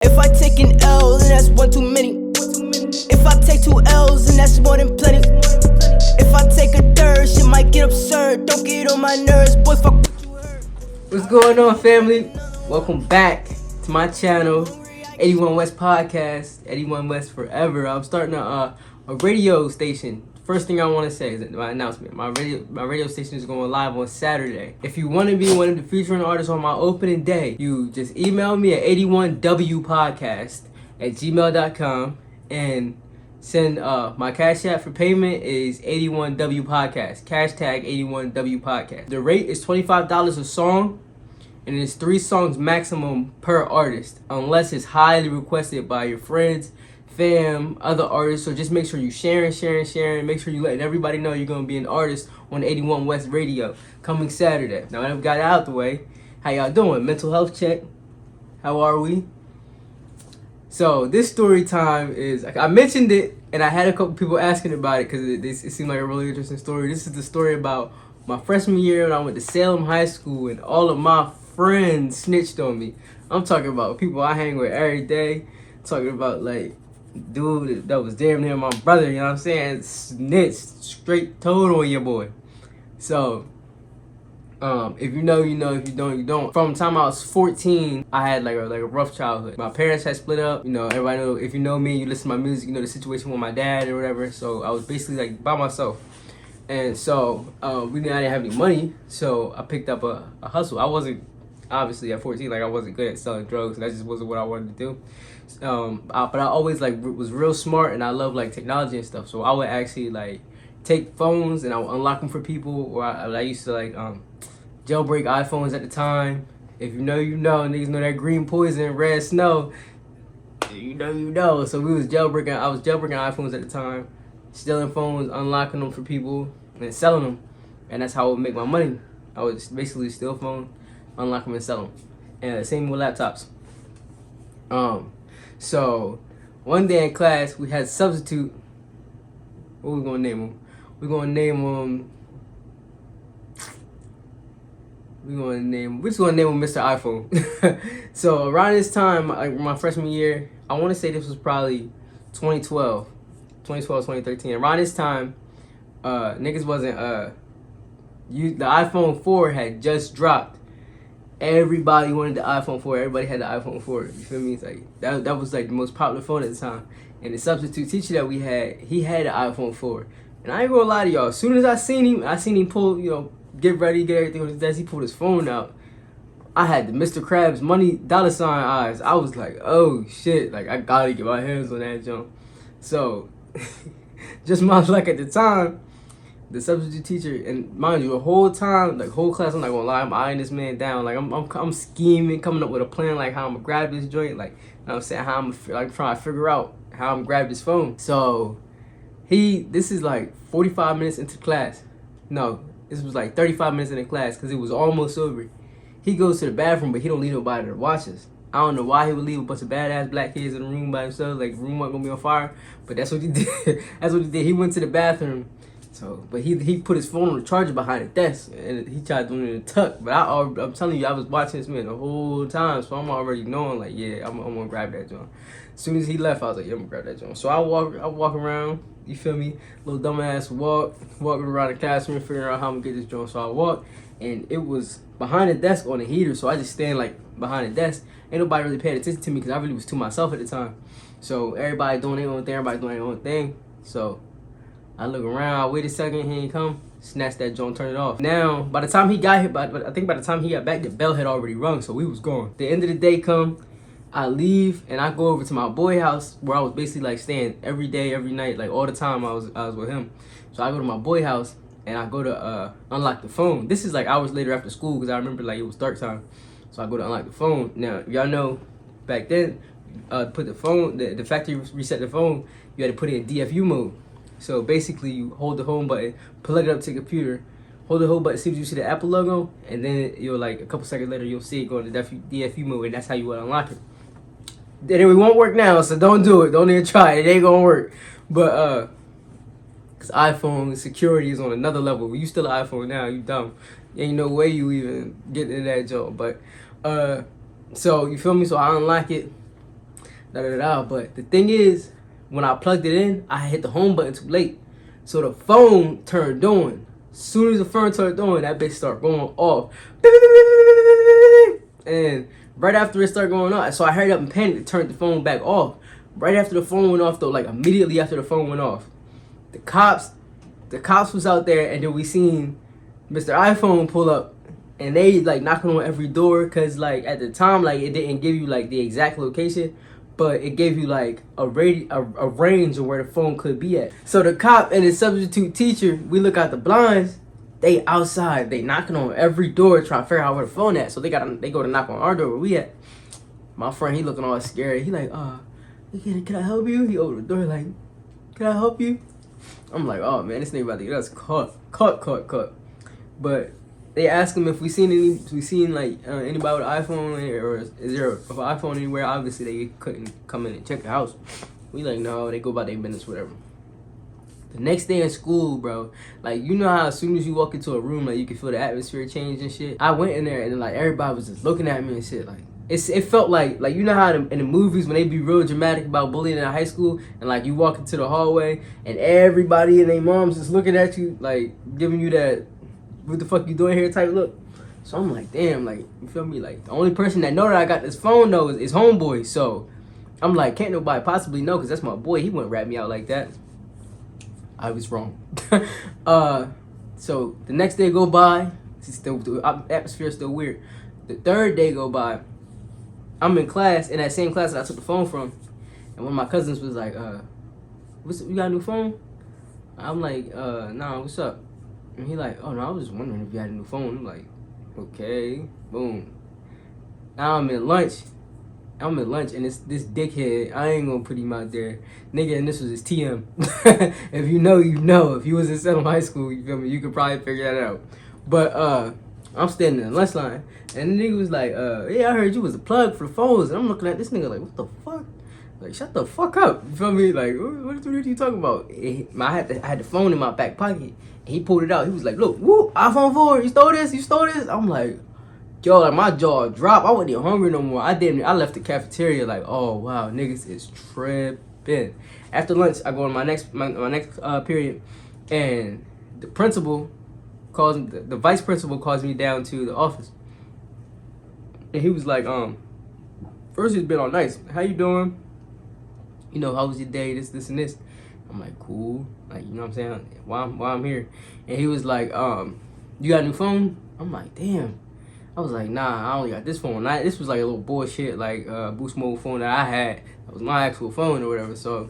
If I take an L, then that's one too many. If I take 2 L's, then that's more than plenty. If I take a third, shit might get absurd. Don't get on my nerves, boy, fuck what you heard. What's going on, family? Welcome back to my channel, 81 West Podcast, 81 West Forever. I'm starting a radio station. First thing I want to say is my announcement. My radio station is going live on Saturday. If you want to be one of the featuring artists on my opening day, you just email me at 81wpodcast@gmail.com and send my cash app for payment is 81W Podcast. Hashtag 81W Podcast. The rate is $25 a song, and it's 3 songs maximum per artist, unless it's highly requested by your friends, fam, other artists. So just make sure you sharing. Make sure you letting everybody know you're gonna be an artist on 81 West Radio coming Saturday. Now that I've got it out the way, how y'all doing? Mental health check. How are we? So this story time is, I mentioned it and I had a couple people asking about it because it seemed like a really interesting story. This is the story about my freshman year when I went to Salem High School and all of my friends snitched on me. I'm talking about people I hang with every day. Talking about like dude that was damn near my brother, you know what I'm saying? Snitched, straight told on your boy. So if you know, you know. If you don't, you don't. From the time I was 14, I had like a rough childhood. My parents had split up. You know, everybody know. If you know me, you listen to my music, you know the situation with my dad or whatever. So I was basically like by myself, and so I didn't have any money. So I picked up a hustle. I wasn't obviously at 14, like I wasn't good at selling drugs. That just wasn't what I wanted to do. But I always like was real smart, and I love like technology and stuff. So I would actually like take phones and I would unlock them for people, or I used to like jailbreak iPhones at the time. If you know, you know. Niggas know that green poison, red snow. You know, you know. So we was jailbreaking. I was jailbreaking iPhones at the time, stealing phones, unlocking them for people, and selling them. And that's how I would make my money. I would basically steal phones, unlock them, and sell them. And same with laptops. So one day in class we had substitute. What we gonna name him? We're gonna name him Mr. iPhone. So around this time, like my freshman year, I want to say this was probably 2012, 2013. Around this time, niggas wasn't the iPhone 4 had just dropped. Everybody wanted the iPhone 4. Everybody had the iPhone 4. You feel me? It's like that was like the most popular phone at the time. And the substitute teacher that we had, he had an iPhone 4. And I ain't gonna lie to y'all. As soon as I seen him pull, you know, get ready, get everything on his desk. He pulled his phone out. I had the Mr. Krabs money $ eyes. I was like, oh shit, like I gotta get my hands on that junk. So, just my luck at the time. The substitute teacher, and mind you, the whole time, like whole class, I'm not gonna lie, I'm eyeing this man down. Like I'm scheming, coming up with a plan, like how I'm gonna grab this joint, like, you know what I'm saying, how I'm like trying to figure out how I'm gonna grab this phone. So this is like 45 minutes into class. No, this was like 35 minutes into class because it was almost over. He goes to the bathroom, but he don't leave nobody to watch us. I don't know why he would leave a bunch of badass black kids in the room by himself. Like the room wasn't gonna be on fire, but that's what he did. That's what he did. He went to the bathroom. So, but he put his phone on the charger behind the desk, and he tried doing it in a tuck. But I'm telling you, I was watching this man the whole time, so I'm already knowing, like, yeah, I'm gonna grab that joint. As soon as he left, I was like, yeah, I'm gonna grab that joint. So I walk around, you feel me, little dumbass walking around the classroom, figuring out how I'm gonna get this joint. So I walk, and it was behind the desk on the heater, so I just stand like behind the desk. Ain't nobody really paid attention to me because I really was to myself at the time. So everybody doing their own thing, So I look around, I wait a second, he ain't come, snatch that joint, turn it off. Now, by the time he got here, but I think by the time he got back, the bell had already rung, so we was gone. The end of the day come, I leave, and I go over to my boy house, where I was basically like staying every day, every night, like all the time I was with him. So I go to my boy house, and I go to unlock the phone. This is like hours later after school, because I remember like it was dark time. So I go to unlock the phone. Now, y'all know, back then, put the phone, the factory reset the phone, you had to put it in DFU mode. So basically, you hold the home button, plug it up to the computer, hold the home button, see if you see the Apple logo, and then you'll like a couple seconds later, you'll see it go into DFU mode, and that's how you will unlock it. Then it won't work now, so don't do it. Don't even try it. It ain't gonna work. But cause iPhone security is on another level. You still an iPhone now, you dumb. Ain't no way you even get in that joke. But so you feel me? So I unlock it. da da da. But the thing is, when I plugged it in, I hit the home button too late. So the phone turned on. As soon as the phone turned on, that bitch started going off. And right after it started going off, so I hurried up and panicked and turned the phone back off. Right after the phone went off though, like immediately after the phone went off, the cops was out there, and then we seen Mr. iPhone pull up, and they like knocking on every door, cause like at the time like it didn't give you like the exact location, but it gave you like a range of where the phone could be at. So the cop and the substitute teacher, we look out the blinds, they outside, they knocking on every door trying to figure out where the phone at. So they go to knock on our door where we at. My friend, he looking all scared. He like, can I help you? He opened the door like, can I help you? I'm like, oh man, this nigga about to get us caught. But they asked him if we seen like anybody with an iPhone, or is there an iPhone anywhere. Obviously they couldn't come in and check the house. We like, no, they go about their business, whatever. The next day in school, bro, like, you know how as soon as you walk into a room, like, you can feel the atmosphere change and shit. I went in there and like everybody was just looking at me and shit. Like, it felt like you know how in the movies when they be real dramatic about bullying in high school, and like you walk into the hallway and everybody and their moms just looking at you, like giving you that what the fuck you doing here type look. So I'm like, damn, like, you feel me? Like, the only person that know that I got this phone though is homeboy. So I'm like, can't nobody possibly know, because that's my boy. He wouldn't rat me out like that. I was wrong. So the next day go by, the atmosphere is still weird. The third day go by, I'm in class, in that same class that I took the phone from, and one of my cousins was like, you got a new phone? I'm like, nah, what's up? And he like, oh no, I was just wondering if you had a new phone. I'm like, okay, boom. Now I'm in lunch, and this dickhead, I ain't gonna put him out there, nigga, and this was his TM. If you know, you know. If you was in Salem High School, you feel me, you could probably figure that out. But I'm standing in the lunch line, and the nigga was like, yeah, I heard you was a plug for the phones. And I'm looking at this nigga like, what the fuck? Like, shut the fuck up. You feel me? Like, what are you talking about? I had the phone in my back pocket, and he pulled it out. He was like, look, woo, iPhone 4, you stole this? I'm like, yo, like, my jaw dropped. I wasn't even hungry no more. I left the cafeteria like, oh wow, niggas is tripping. After lunch, I go to my next period, and the principal the vice principal calls me down to the office, and he was like, first it's been all nice. How you doing? You know, how was your day? This and this. I'm like, cool. Like, you know what I'm saying? Why I'm here? And he was like, you got a new phone? I'm like, damn. I was like, nah, I only got this phone. This was like a little bullshit, like boost mode phone that I had. That was my actual phone or whatever. So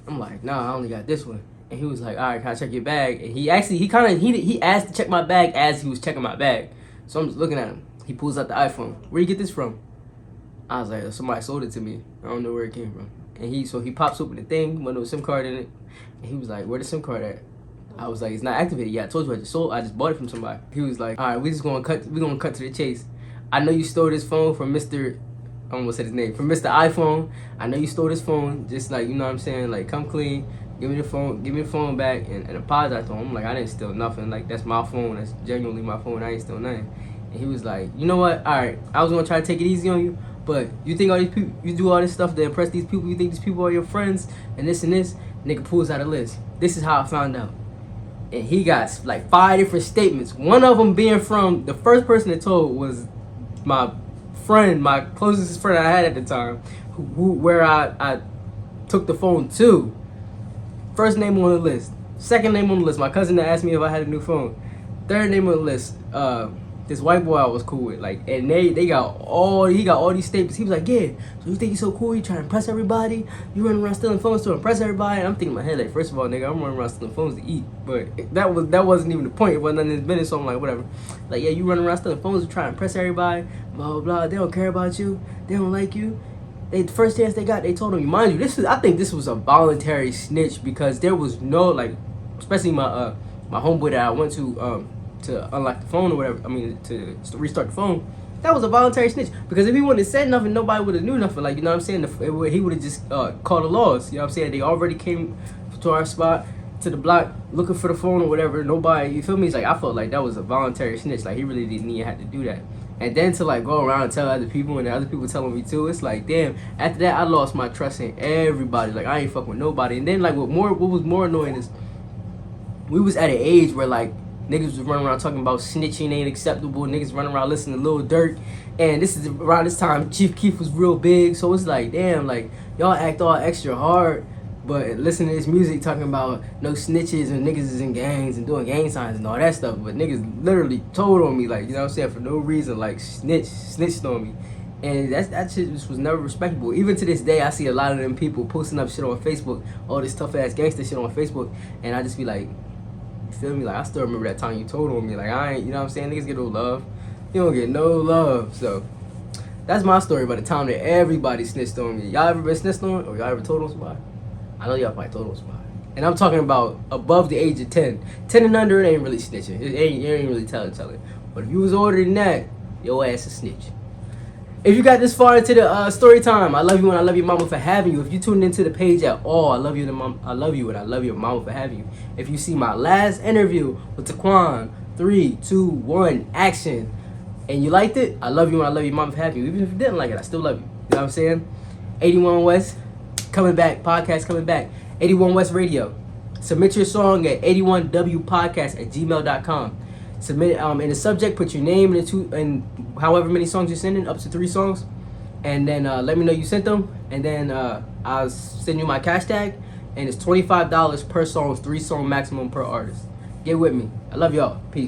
I'm like, nah, I only got this one. And he was like, all right, can I check your bag? And he asked to check my bag as he was checking my bag. So I'm just looking at him. He pulls out the iPhone. Where you get this from? I was like, somebody sold it to me. I don't know where it came from. And he pops open the thing, with no SIM card in it. And he was like, where the SIM card at? I was like, it's not activated. Yeah, I told you I just bought it from somebody. He was like, all right, we're gonna cut to the chase. I know you stole this phone from Mr. I almost said his name. From Mr. iPhone. I know you stole this phone. Just like, you know what I'm saying? Like, come clean. Give me the phone back and apologize to him. I'm like, I didn't steal nothing. Like, that's my phone. That's genuinely my phone. I ain't steal nothing. And he was like, you know what? All right, I was gonna try to take it easy on you, but you think all these people, you do all this stuff to impress these people. You think these people are your friends and this and this. Nigga pulls out a list. This is how I found out. And he got like 5 different statements. One of them being from the first person that told was my friend, my closest friend I had at the time, where I took the phone to. First name on the list. Second name on the list, my cousin that asked me if I had a new phone. Third name on the list, this white boy I was cool with. Like, and he got all these statements. He was like, yeah, so you think you're so cool, you trying to impress everybody? You running around stealing phones to impress everybody? And I'm thinking in my head, like, first of all, nigga, I'm running around stealing phones to eat. But that wasn't even the point. It wasn't none of his business, so I'm like, whatever. Like, yeah, you running around stealing phones to try to impress everybody, blah, blah, blah. They don't care about you. They don't like you. The first chance they got, they told him, mind you, I think this was a voluntary snitch, because there was no, like, especially my homeboy that I went to unlock the phone or whatever, to restart the phone, that was a voluntary snitch. Because if he wouldn't have said nothing, nobody would have knew nothing. Like, you know what I'm saying? He would have just called the laws. You know what I'm saying? They already came to our spot, to the block, looking for the phone or whatever. Nobody, you feel me? It's like, I felt like that was a voluntary snitch. Like, he really didn't even have to do that. And then to like go around and tell other people, and other people telling me too, it's like, damn. After that, I lost my trust in everybody. Like, I ain't fuck with nobody. And then like what was more annoying is we was at an age where like niggas was running around talking about snitching ain't acceptable. Niggas running around listening to Lil Durk. And this is around this time Chief Keef was real big. So it's like, damn, like y'all act all extra hard, but listen to this music talking about no snitches and niggas is in gangs and doing gang signs and all that stuff. But niggas literally told on me, like, you know what I'm saying, for no reason, like snitched on me. And that shit just was never respectable. Even to this day, I see a lot of them people posting up shit on Facebook, all this tough ass gangster shit on Facebook, and I just be like, you feel me? Like, I still remember that time you told on me. Like, I ain't, you know what I'm saying? Niggas get no love. You don't get no love. So that's my story about the time that everybody snitched on me. Y'all ever been snitched on, or y'all ever told on somebody? I know y'all probably told on somebody. And I'm talking about above the age of 10. 10 and under, it ain't really snitching. You ain't really telling. But if you was older than that, your ass a snitch. If you got this far into the story time, I love you and I love your mama for having you. If you tuned into the page at all, I love you and I love you your mama for having you. If you see my last interview with Taquan, 3, 2, 1, action, and you liked it, I love you and I love your mama for having you. Even if you didn't like it, I still love you. You know what I'm saying? 81 West coming back, podcast coming back. 81 West Radio. Submit your song at 81wpodcast@gmail.com. Submit in the subject, put your name and however many songs you're sending, up to 3 songs, and then let me know you sent them, and then I'll send you my cash tag, and it's $25 per song, 3 song maximum per artist. Get with me. I love y'all. Peace.